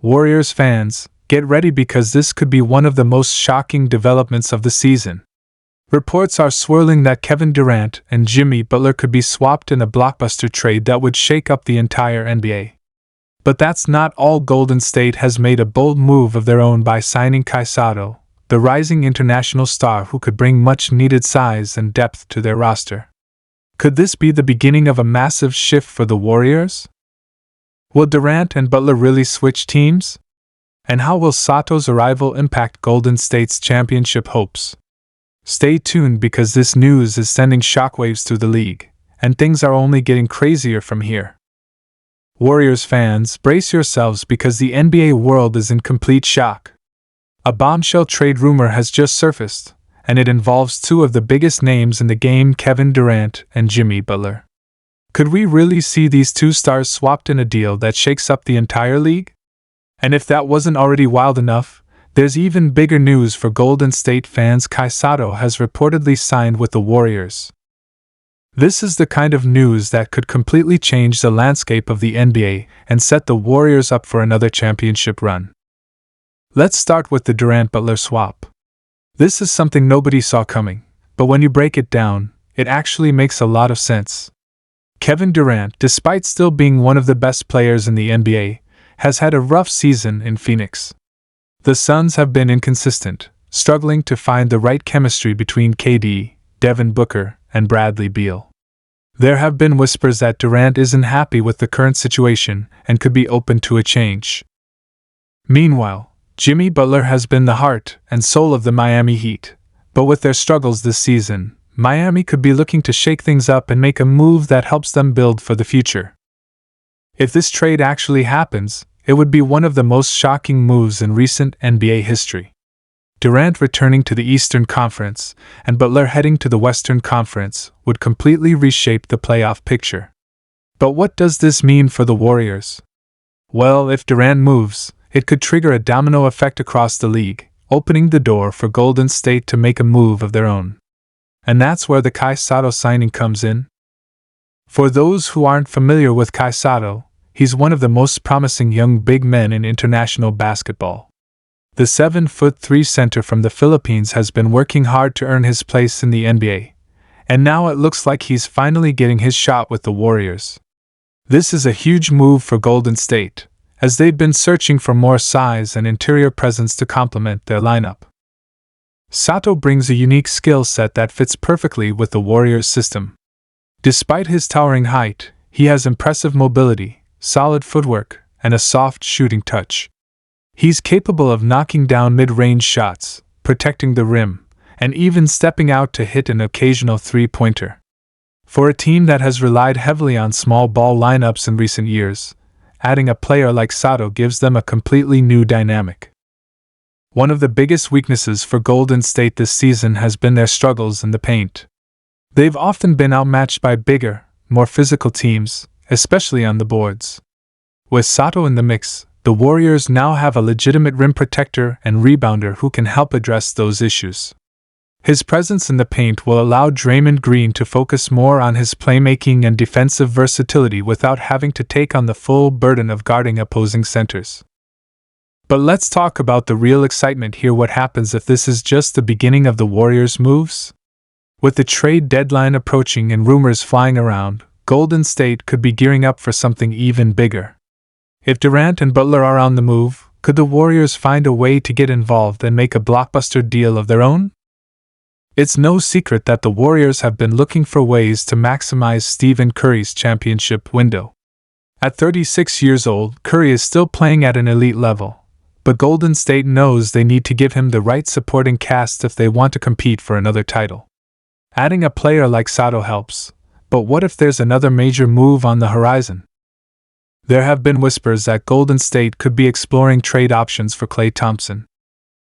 Warriors fans, get ready because this could be one of the most shocking developments of the season. Reports are swirling that Kevin Durant and Jimmy Butler could be swapped in a blockbuster trade that would shake up the entire NBA. But that's not all. Golden State has made a bold move of their own by signing Kai Sotto, the rising international star who could bring much-needed size and depth to their roster. Could this be the beginning of a massive shift for the Warriors? Will Durant and Butler really switch teams? And how will Sotto's arrival impact Golden State's championship hopes? Stay tuned because this news is sending shockwaves through the league, and things are only getting crazier from here. Warriors fans, brace yourselves because the NBA world is in complete shock. A bombshell trade rumor has just surfaced, and it involves two of the biggest names in the game, Kevin Durant and Jimmy Butler. Could we really see these two stars swapped in a deal that shakes up the entire league? And if that wasn't already wild enough, there's even bigger news for Golden State fans. Kai Sotto has reportedly signed with the Warriors. This is the kind of news that could completely change the landscape of the NBA and set the Warriors up for another championship run. Let's start with the Durant-Butler swap. This is something nobody saw coming, but when you break it down, it actually makes a lot of sense. Kevin Durant, despite still being one of the best players in the NBA, has had a rough season in Phoenix. The Suns have been inconsistent, struggling to find the right chemistry between KD, Devin Booker, and Bradley Beal. There have been whispers that Durant isn't happy with the current situation and could be open to a change. Meanwhile, Jimmy Butler has been the heart and soul of the Miami Heat, but with their struggles this season, Miami could be looking to shake things up and make a move that helps them build for the future. If this trade actually happens, it would be one of the most shocking moves in recent NBA history. Durant returning to the Eastern Conference and Butler heading to the Western Conference would completely reshape the playoff picture. But what does this mean for the Warriors? Well, if Durant moves, it could trigger a domino effect across the league, opening the door for Golden State to make a move of their own. And that's where the Kai Sotto signing comes in. For those who aren't familiar with Kai Sotto, he's one of the most promising young big men in international basketball. The 7'3" center from the Philippines has been working hard to earn his place in the NBA, and now it looks like he's finally getting his shot with the Warriors. This is a huge move for Golden State, as they've been searching for more size and interior presence to complement their lineup. Sotto brings a unique skill set that fits perfectly with the Warriors' system. Despite his towering height, he has impressive mobility, solid footwork, and a soft shooting touch. He's capable of knocking down mid-range shots, protecting the rim, and even stepping out to hit an occasional three-pointer. For a team that has relied heavily on small ball lineups in recent years, adding a player like Sotto gives them a completely new dynamic. One of the biggest weaknesses for Golden State this season has been their struggles in the paint. They've often been outmatched by bigger, more physical teams, especially on the boards. With Sotto in the mix, the Warriors now have a legitimate rim protector and rebounder who can help address those issues. His presence in the paint will allow Draymond Green to focus more on his playmaking and defensive versatility without having to take on the full burden of guarding opposing centers. But let's talk about the real excitement here. What happens if this is just the beginning of the Warriors' moves? With the trade deadline approaching and rumors flying around, Golden State could be gearing up for something even bigger. If Durant and Butler are on the move, could the Warriors find a way to get involved and make a blockbuster deal of their own? It's no secret that the Warriors have been looking for ways to maximize Stephen Curry's championship window. At 36 years old, Curry is still playing at an elite level, but Golden State knows they need to give him the right supporting cast if they want to compete for another title. Adding a player like Sotto helps, but what if there's another major move on the horizon? There have been whispers that Golden State could be exploring trade options for Klay Thompson.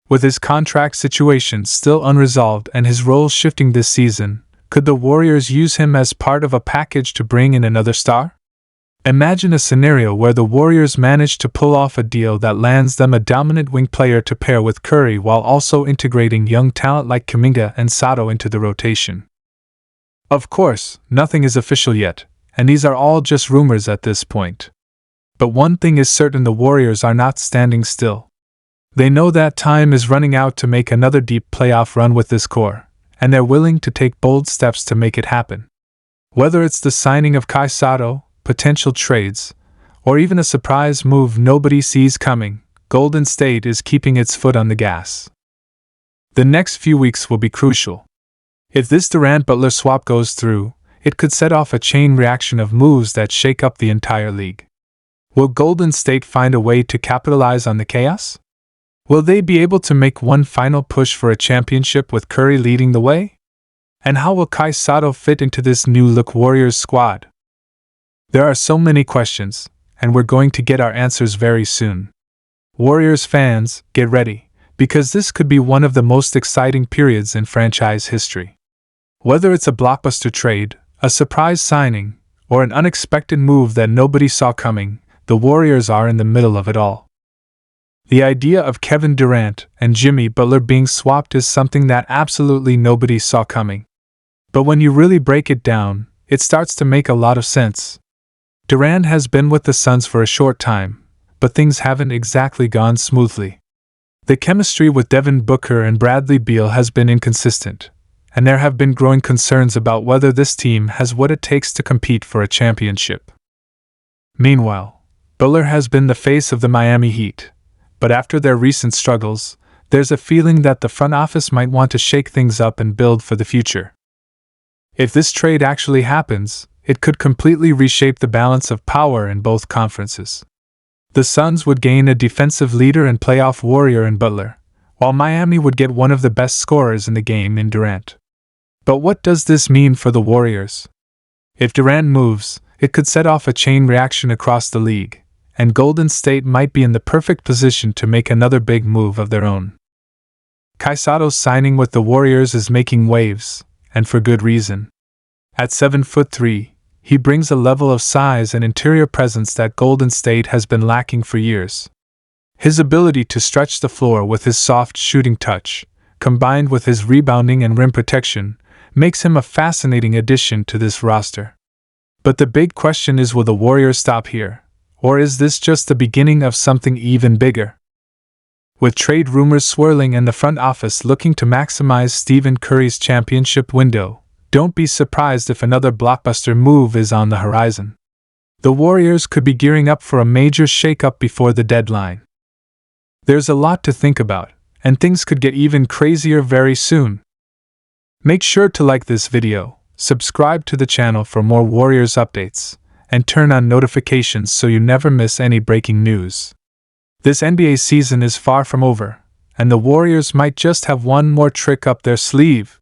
With his contract situation still unresolved and his role shifting this season, could the Warriors use him as part of a package to bring in another star? Imagine a scenario where the Warriors manage to pull off a deal that lands them a dominant wing player to pair with Curry while also integrating young talent like Kuminga and Sotto into the rotation. Of course, nothing is official yet, and these are all just rumors at this point. But one thing is certain, the Warriors are not standing still. They know that time is running out to make another deep playoff run with this core, and they're willing to take bold steps to make it happen. Whether it's the signing of Kai Sotto, potential trades, or even a surprise move nobody sees coming, Golden State is keeping its foot on the gas. The next few weeks will be crucial. If this Durant-Butler swap goes through, it could set off a chain reaction of moves that shake up the entire league. Will Golden State find a way to capitalize on the chaos? Will they be able to make one final push for a championship with Curry leading the way? And how will Kai Sotto fit into this new-look Warriors squad? There are so many questions, and we're going to get our answers very soon. Warriors fans, get ready, because this could be one of the most exciting periods in franchise history. Whether it's a blockbuster trade, a surprise signing, or an unexpected move that nobody saw coming, the Warriors are in the middle of it all. The idea of Kevin Durant and Jimmy Butler being swapped is something that absolutely nobody saw coming. But when you really break it down, it starts to make a lot of sense. Durant has been with the Suns for a short time, but things haven't exactly gone smoothly. The chemistry with Devin Booker and Bradley Beal has been inconsistent, and there have been growing concerns about whether this team has what it takes to compete for a championship. Meanwhile, Butler has been the face of the Miami Heat, but after their recent struggles, there's a feeling that the front office might want to shake things up and build for the future. If this trade actually happens, it could completely reshape the balance of power in both conferences. The Suns would gain a defensive leader and playoff warrior in Butler, while Miami would get one of the best scorers in the game in Durant. But what does this mean for the Warriors? If Durant moves, it could set off a chain reaction across the league, and Golden State might be in the perfect position to make another big move of their own. Kai Sotto's signing with the Warriors is making waves, and for good reason. At 7'3", he brings a level of size and interior presence that Golden State has been lacking for years. His ability to stretch the floor with his soft shooting touch, combined with his rebounding and rim protection, makes him a fascinating addition to this roster. But the big question is, will the Warriors stop here? Or is this just the beginning of something even bigger? With trade rumors swirling and the front office looking to maximize Stephen Curry's championship window, don't be surprised if another blockbuster move is on the horizon. The Warriors could be gearing up for a major shakeup before the deadline. There's a lot to think about, and things could get even crazier very soon. Make sure to like this video, subscribe to the channel for more Warriors updates, and turn on notifications so you never miss any breaking news. This NBA season is far from over, and the Warriors might just have one more trick up their sleeve.